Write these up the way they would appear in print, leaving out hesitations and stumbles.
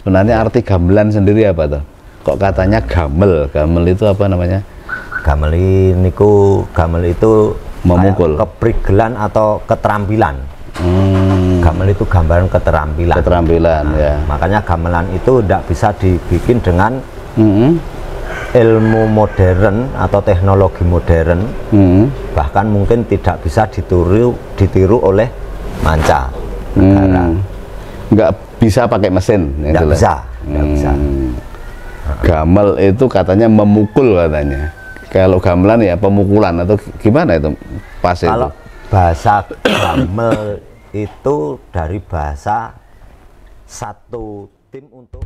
Sebenarnya arti gamelan sendiri apa tuh? Kok katanya gamel? Gamel itu apa namanya? Gamel itu memukul, keprigelan atau keterampilan. Gamel itu gambaran keterampilan. Keterampilan, ya. Makanya gamelan itu tidak bisa dibikin dengan ilmu modern atau teknologi modern. Bahkan mungkin tidak bisa ditiru oleh manca negara. Nggak bisa pakai mesin. Nggak bisa. Gamel itu katanya memukul katanya. Kalau gamelan ya pemukulan atau gimana itu pas itu? Kalau bahasa gamel itu dari bahasa satu tim untuk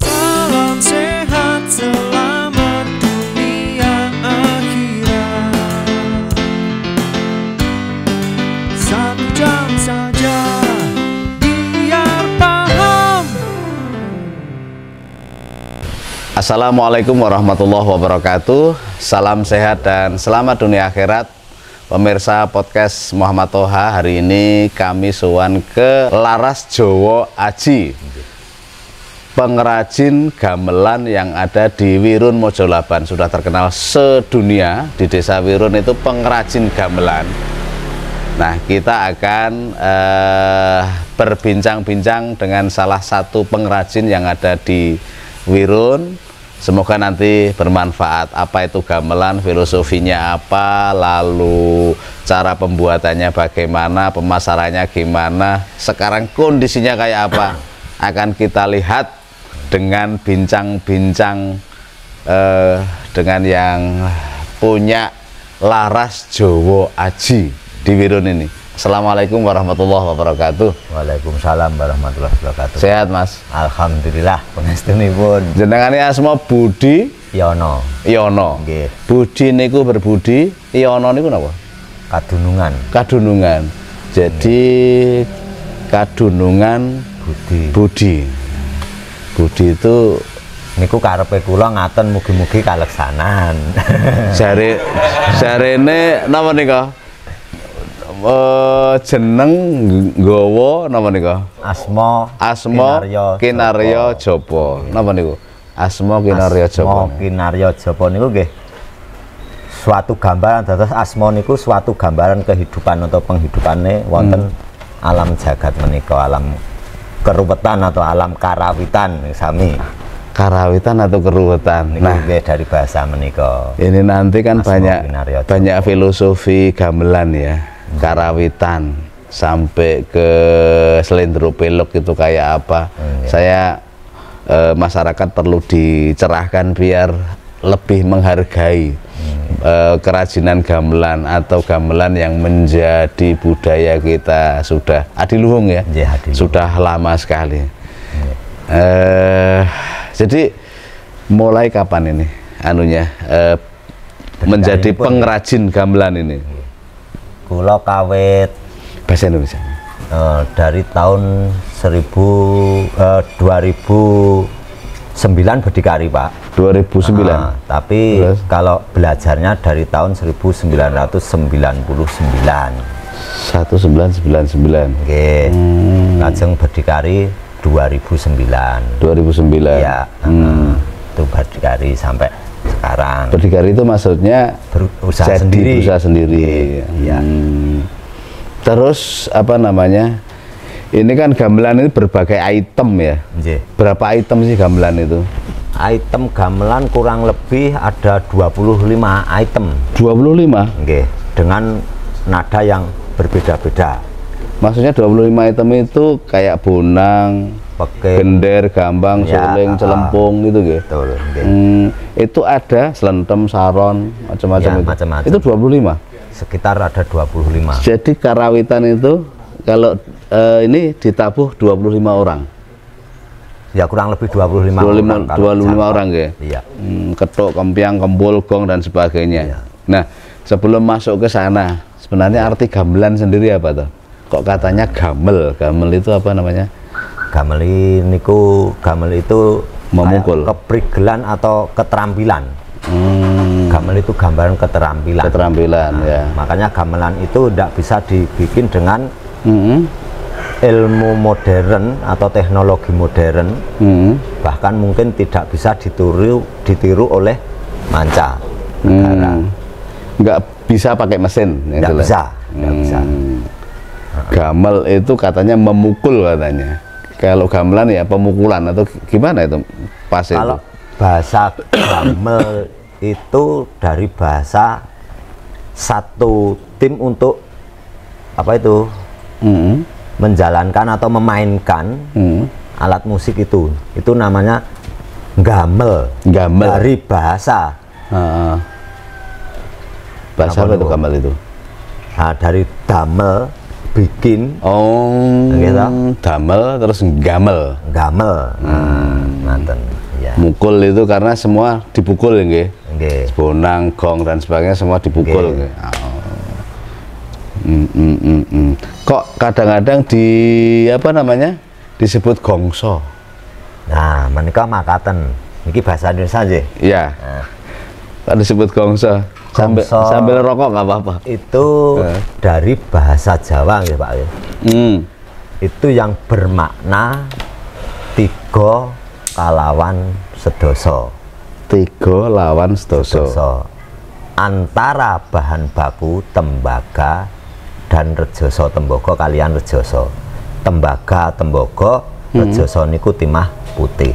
salam sehat selamat dunia akhirat. 1 jam saja biar paham. Assalamualaikum warahmatullahi wabarakatuh. Salam sehat dan selamat dunia akhirat. Pemirsa podcast Muhammad Toha, hari ini kami sowan ke Laras Jowo Aji, pengrajin gamelan yang ada di Wirun Mojolaban. Sudah terkenal sedunia di desa Wirun itu pengrajin gamelan. Nah, kita akan berbincang-bincang dengan salah satu pengrajin yang ada di Wirun. Semoga nanti bermanfaat. Apa itu gamelan, filosofinya apa, lalu cara pembuatannya bagaimana, pemasarannya gimana, sekarang kondisinya kayak apa, akan kita lihat dengan bincang-bincang dengan yang punya Laras Jowo Aji di Wirun ini. Assalamualaikum warahmatullahi wabarakatuh. Waalaikumsalam warahmatullahi wabarakatuh. Sehat, Mas? Alhamdulillah, pangestunipun. Jenengannya asma Budi Yono. Yono. Nggih. Budi niku berbudi, Yono niku napa? Kadunungan. Kadunungan. Jadi kadunungan Budi. Budi itu niku karepe kula ngaten mugi-mugi kaleksanan. jarene napa nika? Jeneng nggawa napa nika? Asma Kinarya Japa. Napa niku? Asma Kinarya Japa. Asma Kinarya Japa niku nggih suatu gambaran, dados asma niku suatu gambaran kehidupan atau penghidupane wonten alam jagat menika, alam keruwetan atau alam karawitan sami. Karawitan atau keruwetan. Nah, dari bahasa menika. Ini nanti kan Asma banyak filosofi gamelan ya. Karawitan sampai ke Slendro Pelok itu kayak apa. Saya masyarakat perlu dicerahkan biar lebih menghargai kerajinan gamelan atau gamelan yang menjadi budaya kita sudah adiluhung ya, sudah lama sekali. Jadi mulai kapan ini anunya menjadi pengrajin gamelan ini? Kula kawit bahasa Indonesia dari tahun 2009 berdikari, Pak. 2009. Tapi terus, kalau belajarnya dari tahun 1999. 1999. Oke. Lajeng berdikari 2009. 2009. Ya. Itu berdikari sampai sekarang. Berdikari itu maksudnya berusaha sendiri. Ya. Terus apa namanya? Ini kan gamelan ini berbagai item ya. Berapa item sih gamelan itu? Item gamelan kurang lebih ada 25 item. 25? Nggih, dengan nada yang berbeda-beda. Maksudnya 25 item itu kayak bonang, gender, gambang, suling, celempung gitu gitu. Betul, itu ada selentem, saron, macam-macam itu. Macam-macam. Itu 25. Sekitar ada 25. Jadi karawitan itu kalau ini ditabuh 25 orang. Ya kurang lebih 25 orang. 25 orang ya. Iya. Ketok, kempiang, kembul, gong dan sebagainya. Iya. Nah, sebelum masuk ke sana, sebenarnya arti gamelan sendiri apa tuh? Kok katanya gamel? Gamel itu apa namanya? Gamel itu memukul, keprigelan atau keterampilan. Gamel itu gambaran keterampilan. Keterampilan, ya. Makanya gamelan itu tidak bisa dibikin dengan ilmu modern atau teknologi modern bahkan mungkin tidak bisa ditiru oleh manca negara. Nggak bisa pakai mesin. Nggak bisa, nggak bisa. Gamel itu katanya memukul katanya. Kalau gamelan ya pemukulan atau gimana itu pas Kalau itu? bahasa gamel itu dari bahasa satu tim untuk apa itu menjalankan atau memainkan alat musik itu namanya gamel. Dari bahasa bahasa apa itu gamel itu? Nah, dari damel bikin gitu. Damel terus gamel manten ya. Mukul itu karena semua dipukul ya nggih. Nggih. Bonang, gong dan sebagainya semua dipukul nggih. Kok kadang-kadang di apa namanya disebut gongso. Nah, menika makaten niki bahasa Indonesia nggih. Iya. Kok disebut gongso? Sambil rokok nggak apa-apa. Itu dari bahasa Jawa nggih Pak. Itu yang bermakna tiga kalawan sedoso. Tiga lawan sedoso. Antara bahan baku tembaga dan rejoso tembaga kalian rejoso. Tembaga tembaga rejoso niku timah putih.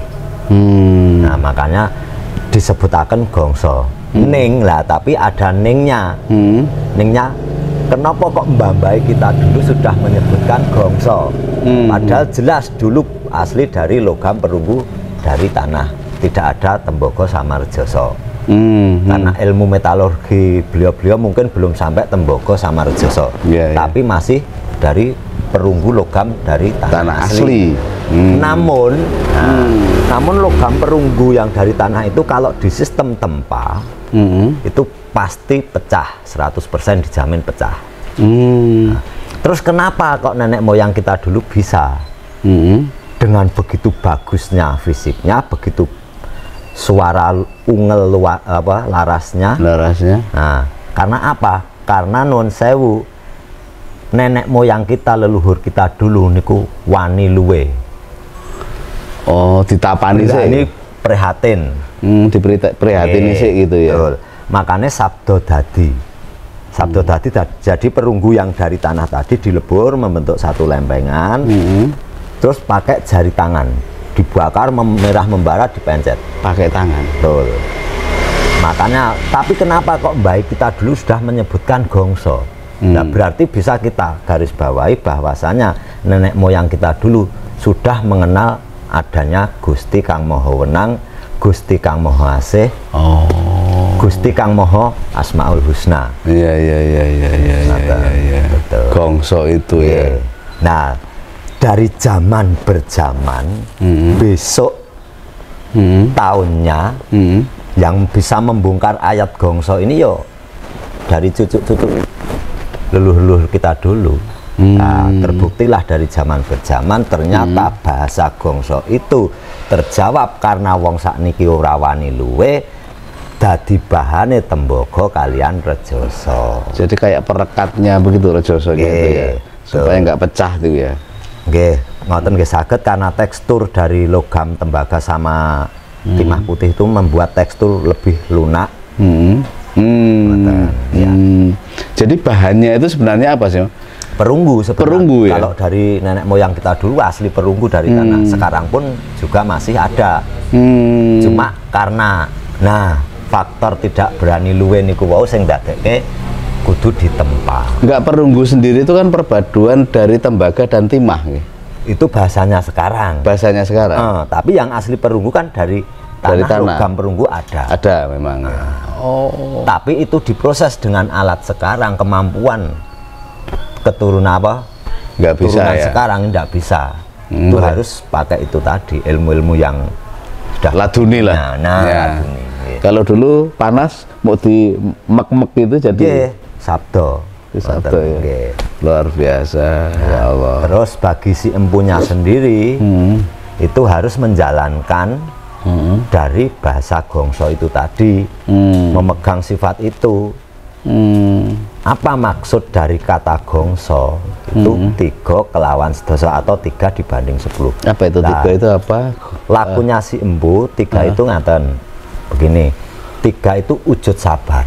Nah, makanya disebutaken gongso. Ning lah, tapi ada ningnya. Ningnya kenapa kok mbambai kita dulu sudah menyebutkan gongso? Padahal jelas dulu asli dari logam perunggu dari tanah. Tidak ada tembaga sama rejoso. Karena ilmu metalurgi beliau-beliau mungkin belum sampai tembaga sama rejoso. Tapi masih dari perunggu logam dari tanah asli. Namun logam perunggu yang dari tanah itu kalau di sistem tempa itu pasti pecah, 100% dijamin pecah. Nah, terus kenapa kok nenek moyang kita dulu bisa dengan begitu bagusnya fisiknya, begitu suara ungel larasnya. Nah, karena apa? Karena non sewu nenek moyang kita, leluhur kita dulu niku wani luwe. Ditapani sih. Ini prihatin. Diberi prihatin sih gitu ya. Betul. Makanya sabdo dadi. Sabdo dadi jadi perunggu yang dari tanah tadi dilebur membentuk satu lempengan. Terus pakai jari tangan. Dibakar merah membara dipencet. Pakai tangan. Betul. Makanya, tapi kenapa kok baik kita dulu sudah menyebutkan gongso? Nah, berarti bisa kita garis bawahi bahwasanya nenek moyang kita dulu sudah mengenal adanya Gusti Kang Maha Wenang, Gusti Kang Maha Asih, Gusti Kang Maha Asmaul Husna. Iya. Betul. Gongso itu ya. Nah, dari zaman berzaman, besok tahunnya yang bisa membongkar ayat gongso ini yo dari cucu-cucu leluhur kita dulu. Nah, terbuktilah dari zaman berzaman ternyata bahasa gongso itu terjawab karena wong sakniki ora wani luwe dadi bahane tembaga kalian rejoso. Jadi kayak perekatnya begitu rejoso gitu ya. Supaya nggak pecah tuh ya. Nggih, ngoten nggih saged karena tekstur dari logam tembaga sama timah putih itu membuat tekstur lebih lunak. Jadi bahannya itu sebenarnya apa sih? Perunggu sebenarnya. Perunggu ya. Kalau dari nenek moyang kita dulu asli perunggu dari tanah. Sekarang pun juga masih ada. Cuma karena faktor tidak berani luwe niku wau sing ndadekke kudu ditempa. Enggak, perunggu sendiri itu kan perpaduan dari tembaga dan timah ya? Itu bahasanya sekarang. Bahasanya sekarang. Tapi yang asli perunggu kan dari tanah. Logam perunggu ada. Ada memang. Ya. Tapi itu diproses dengan alat sekarang, kemampuan keturunan apa? Nggak bisa ya. Sekarang tidak bisa. Itu harus pakai itu tadi, ilmu-ilmu yang sudah laduni lah. Laduni. Kalau dulu panas mau di mek-mek itu jadi sabdo. Sabdo ya. Luar biasa. Ya Allah. Terus bagi si empunya sendiri itu harus menjalankan dari bahasa gongso itu tadi, memegang sifat itu. apa maksud dari kata gongso itu 3 kelawan sedoso atau 3 dibanding 10. Apa itu 3 itu apa? Lakunya si embu 3 itu ngaten begini, 3 itu wujud sabar.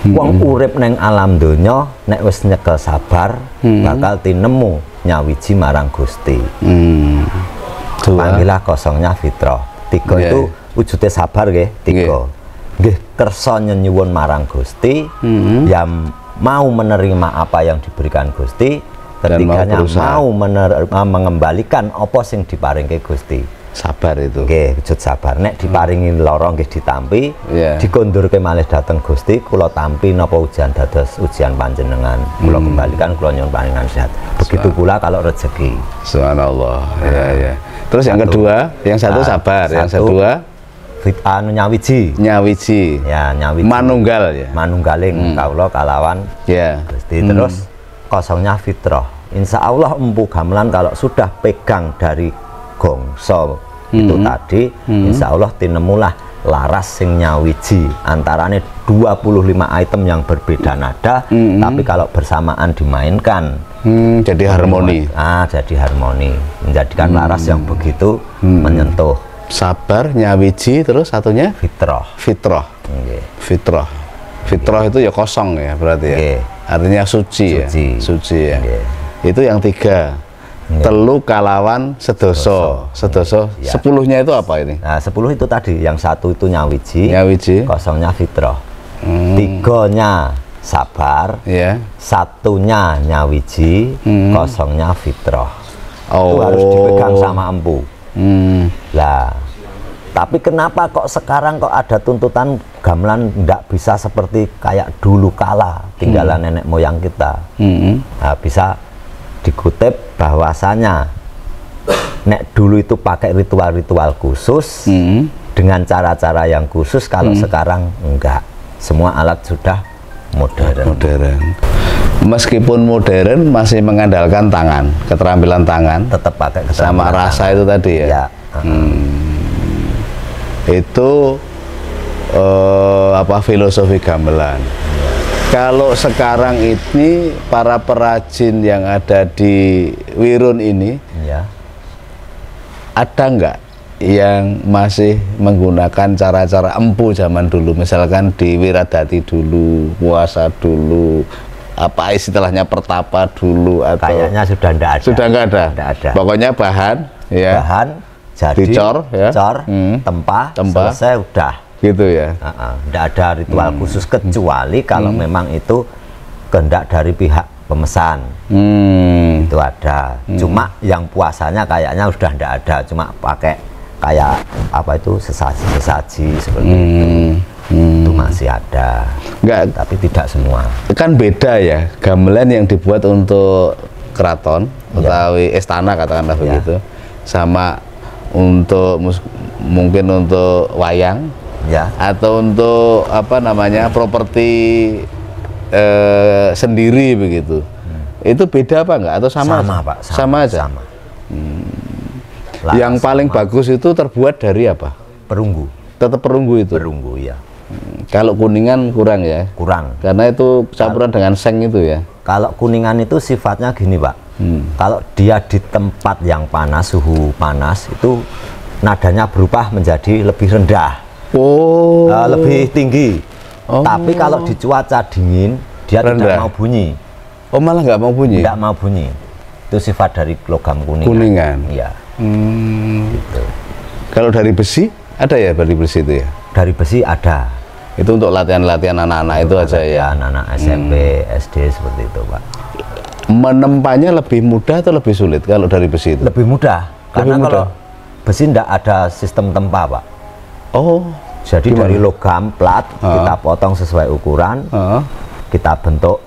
Wong urip neng alam donya nek wis nyekel sabar bakal tinemu nyawiji marang Gusti. Panggilah kosongnya fitrah. 3 itu wujudnya sabar nggih, 3. Nggih kersa nyuwun marang Gusti, yang mau menerima apa yang diberikan Gusti, ketiganya mau mengembalikan apa sing diparingke Gusti. Sabar itu. Nggih, wujud sabar. Nek diparingi lara nggih ditampi, dikondurke malih dhateng Gusti, kula tampi napa ujian dados ujian panjenengan. Kula kembalikan, kula nyuwun panjenengan sehat. Begitu pula kalau rezeki. Subhanallah. Ya. Terus yang kedua, yang satu sabar, yang kedua nyawiji. Ya, nyawiji. Manunggal ya. Manunggaling kawula kalawan Gusti. Terus kosongnya fitrah. Insya Allah empu gamelan kalau sudah pegang dari gongso itu tadi, insya Allah tinemulah laras sing nyawiji antarane 25 item yang berbeda nada, tapi kalau bersamaan dimainkan jadi harmoni. Jadi harmoni, menjadikan laras yang begitu menyentuh. Sabar, nyawiji, terus satunya fitrah. Fitrah itu ya kosong ya berarti ya. Artinya suci ya. Itu yang 3. Telu kalawan sedoso. 10-nya itu apa ini? Nah, 10 itu tadi, yang 1 itu nyawiji, kosongnya fitrah. 3-nya sabar, 1-nya nyawiji, kosongnya fitrah. Itu harus dipegang sama empu. Lah, tapi kenapa kok sekarang kok ada tuntutan gamelan ndak bisa seperti kayak dulu kala tinggalan nenek moyang kita? Nah, bisa dikutip bahwasanya nek dulu itu pakai ritual-ritual khusus dengan cara-cara yang khusus, kalau sekarang enggak, semua alat sudah modern. Meskipun modern masih mengandalkan tangan, keterampilan tangan, tetap pakai sama rasa itu tadi ya. Itu filosofi gamelan. Kalau sekarang ini para perajin yang ada di Wirun ini, ada nggak yang masih menggunakan cara-cara empu zaman dulu, misalkan di Wiradati dulu, puasa dulu, apa istilahnya pertapa dulu, atau kayaknya sudah nggak ada. Sudah nggak ada. Pokoknya bahan jadi cor, tempa, selesai udah. Gitu ya. Nggak ada ritual khusus kecuali kalau memang itu kehendak dari pihak pemesan. Itu ada. Cuma yang puasanya kayaknya sudah nggak ada. Cuma pakai kayak apa itu sesaji seperti itu. Itu masih ada. Enggak, tapi tidak semua. Kan beda ya gamelan yang dibuat untuk keraton atau istana katakanlah begitu, sama untuk mungkin untuk wayang. Atau untuk properti sendiri begitu, itu beda apa enggak atau sama? Pak, sama aja. Yang paling bagus itu terbuat dari apa? Perunggu. Tetap perunggu itu. Perunggu ya. Kalau kuningan kurang ya? Kurang. Karena itu campuran dengan seng itu ya. Kalau kuningan itu sifatnya gini Pak. Kalau dia di tempat yang panas, suhu panas, itu nadanya berubah menjadi lebih rendah. Lebih tinggi. Tapi kalau di cuaca dingin dia tidak mau bunyi. Malah nggak mau bunyi? Tidak mau bunyi. Itu sifat dari logam kuningan. Iya. Gitu. Kalau dari besi ada ya, dari besi itu ya? Dari besi ada. Itu untuk latihan-latihan anak-anak itu aja ya? Anak-anak SMP, SD seperti itu Pak. Menempanya lebih mudah atau lebih sulit kalau dari besi itu? Lebih mudah. Karena kalau besi tidak ada sistem tempa Pak. Jadi dari logam plat kita potong sesuai ukuran, kita bentuk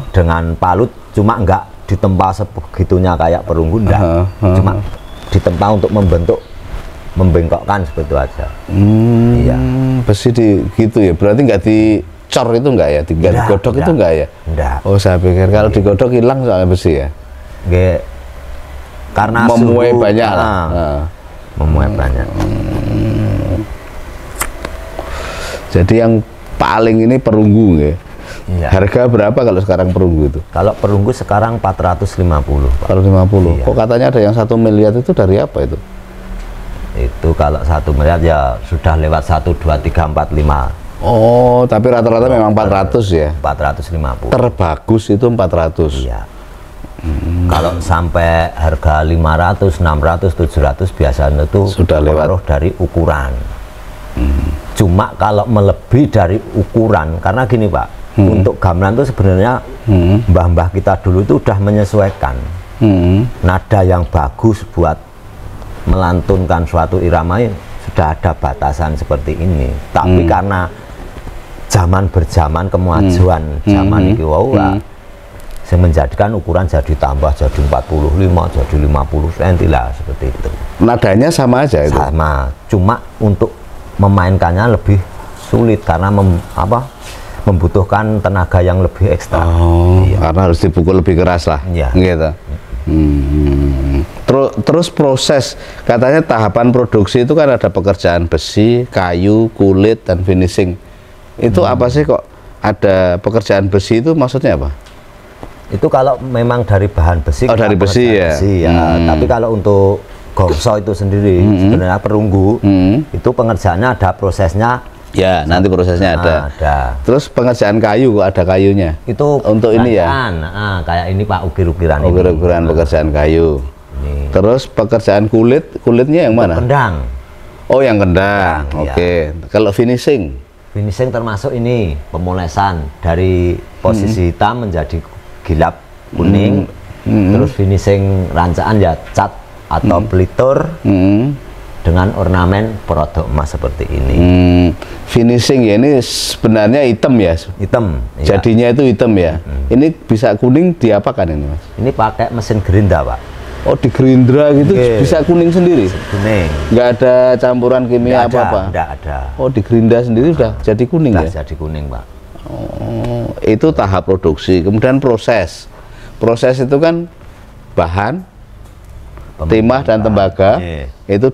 dengan palut, cuma enggak ditempa sebegitunya kayak perunggu, enggak. Cuma ditempa untuk membengkokkan seperti itu aja. Iya. Besi gitu ya, berarti enggak dicor itu enggak ya, digodok itu enggak ya? Enggak. Saya pikir kalau digodok hilang soalnya besi ya. Enggak. Karena memuai banyak lah. Memuai banyak. Jadi yang paling ini perunggu ya. Iya. Harga berapa kalau sekarang perunggu itu? Kalau perunggu sekarang 450, Pak. 450. Iya. Kok katanya ada yang 1 miliar itu dari apa itu? Itu kalau 1 miliar ya sudah lewat 1, 2, 3, 4, 5. Oh, tapi rata-rata memang 400 ya? 450. Terbagus itu 400. Iya. Kalau sampai harga 500, 600, 700 biasanya itu Sudah lewat. pengaruh dari ukuran. Cuma kalau melebihi dari ukuran, karena gini Pak, untuk gamelan itu sebenarnya mbah-mbah kita dulu itu udah menyesuaikan nada yang bagus buat melantunkan suatu irama sudah ada batasan seperti ini. Tapi karena zaman berjaman kemajuan zaman iki wau saya menjadikan ukuran jadi tambah jadi 45, jadi 50 cm lah seperti itu. Nadanya sama aja itu? Sama, cuma untuk memainkannya lebih sulit karena membutuhkan tenaga yang lebih ekstra. Oh, karena harus dipukul lebih keras lah. Iya. Gitu. Terus proses, katanya tahapan produksi itu kan ada pekerjaan besi, kayu, kulit, dan finishing. Itu apa sih kok ada pekerjaan besi itu maksudnya apa? Itu kalau memang dari bahan besi. Oh, dari besi ya? Besi, ya. Tapi kalau untuk gongso itu sendiri sebenarnya perunggu itu pengerjaannya ada prosesnya. Ya, nanti prosesnya ada. Ada. Terus pengerjaan kayu kok ada kayunya? Itu untuk ini ya? Kayak ini Pak, ukir-ukiran ini. Ukir-ukiran pekerjaan kayu. Ini. Terus pekerjaan kulitnya yang mana? Kendang. Oh, yang kendang. Oke. Kalau finishing? Finishing termasuk ini pemolesan dari posisi hitam menjadi gilap kuning. Terus finishing rancaan ya cat atau pelitur dengan ornamen produk emas seperti ini. Finishing ya ini sebenarnya hitam ya? Hitam. Jadinya itu hitam ya? Ini bisa kuning diapakan ini Mas? Ini pakai mesin gerinda Pak. Oh, di gerindra gitu bisa kuning sendiri? Kuning. Nggak ada campuran kimia apa-apa? Nggak ada. Oh, di gerinda sendiri udah jadi kuning ya? Jadi kuning Pak. Oh, itu tahap produksi. Kemudian proses. Proses itu kan bahan, timah dan tembaga itu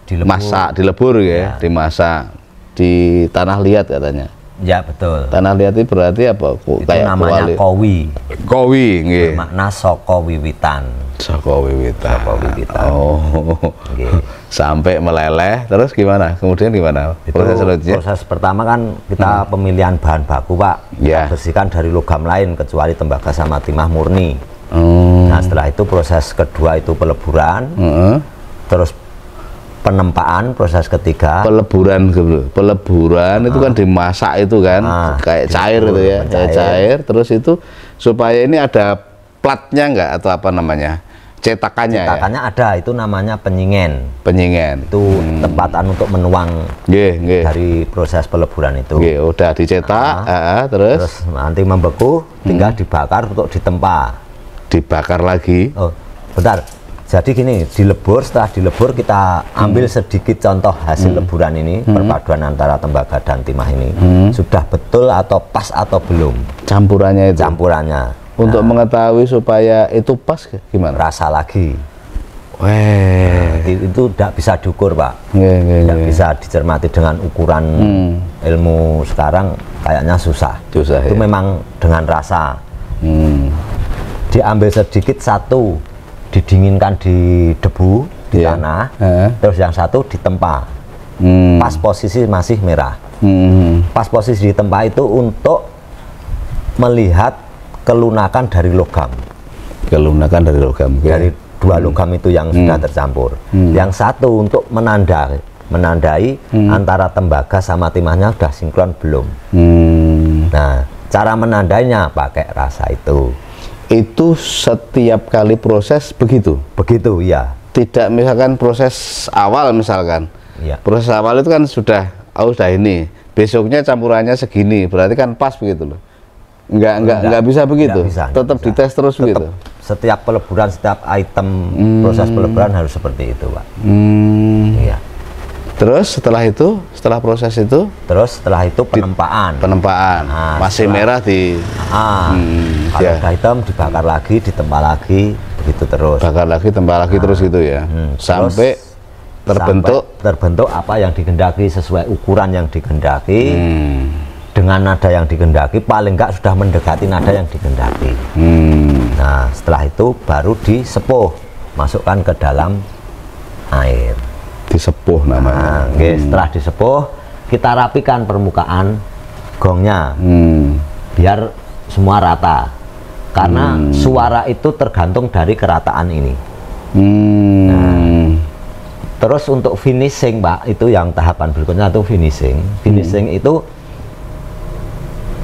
dimasak, dilebur ya, dimasak di tanah liat katanya. Ya betul. Tanah liat itu berarti apa? Itu kayak namanya kowi. Kowi, nggih. Bermakna saka wiwitan. Saka wiwitan. Saka wiwitan. Oh. Sampai meleleh, terus gimana? Kemudian gimana? Proses selanjutnya? Proses pertama kan kita pemilihan bahan baku Pak. Ya. Kita bersihkan dari logam lain kecuali tembaga sama timah murni. Nah setelah itu proses kedua itu peleburan. Terus penempaan, proses ketiga peleburan itu kan dimasak itu kan kayak cair itu ya, kayak cair. Terus itu supaya ini ada platnya enggak atau apa namanya, cetakannya ya? Ada, itu namanya penyingen. Itu tempatan untuk menuang dari proses peleburan itu. Udah dicetak. Terus nanti membeku, tinggal dibakar untuk ditempa. Dibakar lagi. Oh bentar, jadi gini, dilebur, setelah dilebur kita ambil sedikit contoh hasil leburan ini, perpaduan antara tembaga dan timah ini sudah betul atau pas atau belum campurannya itu. Untuk mengetahui supaya itu pas gimana? Rasa lagi. Itu tidak bisa diukur Pak. Tidak bisa dicermati dengan ukuran ilmu sekarang, kayaknya susah. Itu memang dengan rasa. Diambil sedikit satu, didinginkan di debu di tanah, terus yang satu ditempa. Pas posisi masih merah. Pas posisi ditempa itu untuk melihat kelunakan dari logam. Dari dua logam itu yang sudah tercampur. Yang satu untuk menandai antara tembaga sama timahnya sudah sinkron belum. Nah, cara menandainya pakai rasa itu. Itu setiap kali proses begitu? Begitu, ya. Tidak misalkan proses awal misalkan. Ya. Proses awal itu kan sudah ini. Besoknya campurannya segini, berarti kan pas begitu loh. Enggak bisa begitu. Tetap dites terus begitu. Setiap peleburan, setiap item proses peleburan harus seperti itu, Pak. Iya. Terus setelah proses itu? Terus setelah itu penempaan. Nah, masih merah di. Kalau udah hitam dibakar lagi, ditempa lagi, begitu terus. Bakar lagi, tempa lagi terus gitu ya. Sampai terbentuk apa yang dikehendaki sesuai ukuran yang dikehendaki. dengan nada yang dikehendaki, paling enggak sudah mendekati nada yang dikehendaki. Nah, setelah itu baru disepuh, masukkan ke dalam air. Disepuh namanya. Nah, setelah disepuh, kita rapikan permukaan gongnya, biar semua rata. Karena suara itu tergantung dari kerataan ini. Nah, terus untuk finishing, Pak, itu yang tahapan berikutnya itu finishing. Finishing itu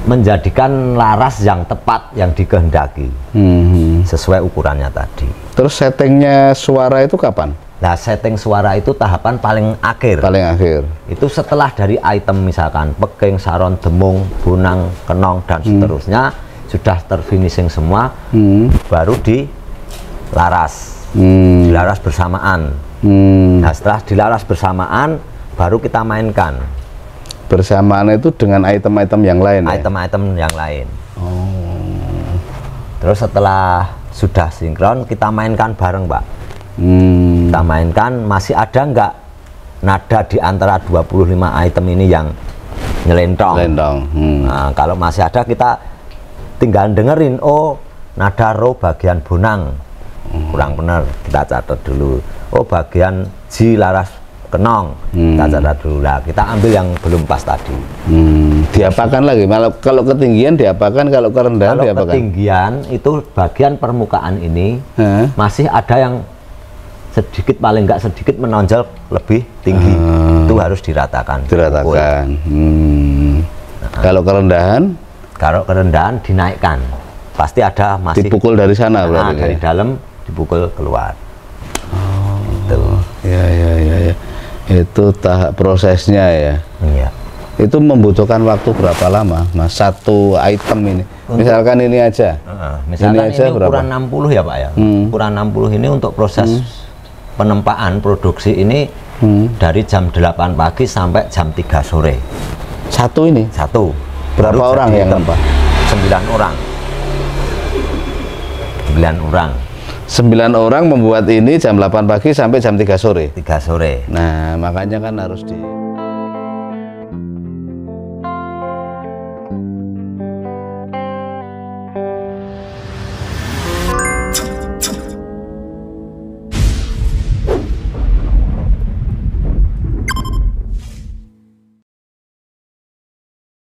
menjadikan laras yang tepat yang dikehendaki, sesuai ukurannya tadi. Terus settingnya suara itu kapan? Nah, setting suara itu tahapan paling akhir. Paling akhir. Itu setelah dari item misalkan peking, saron, demung, bunang, kenong, dan seterusnya sudah terfinishing semua, baru dilaras, dilaras bersamaan. Nah, setelah dilaras bersamaan, baru kita mainkan. Bersamaan itu dengan item-item yang lain, item-item yang lain. Terus setelah sudah sinkron, kita mainkan bareng, Pak. Kita mainkan, masih ada nggak nada di antara 25 item ini yang nyelentong. Nah, kalau masih ada, kita tinggal dengerin, oh nada ro bagian bonang kurang benar, kita catat dulu. Oh bagian Ji laras kenong, kita catat dulu. Nah, kita ambil yang belum pas tadi. Diapakan lagi? Kalau ketinggian diapakan, kalau kerendahan kalau diapakan? Ketinggian itu bagian permukaan ini masih ada yang sedikit, paling nggak sedikit menonjol lebih tinggi, itu harus diratakan. Diratakan. Kalau kerendahan? Kalau kerendahan dinaikkan, pasti ada masih dipukul dari sana, berarti dari dalam dipukul keluar. Gitu. Ya. Itu tahap prosesnya ya. Iya. Itu membutuhkan waktu berapa lama, Mas? Satu item ini. Misalkan ini aja. Misalkan ini ukuran 60 ya, Pak ya. Ukuran 60 ini untuk proses penempaan produksi ini dari jam 8 pagi sampai jam 3 sore. Satu ini? Satu. Berapa baru orang yang nempak? 9 orang. 9 orang. 9 orang membuat ini jam 8 pagi sampai jam 3 sore. 3 sore. Nah, makanya kan harus di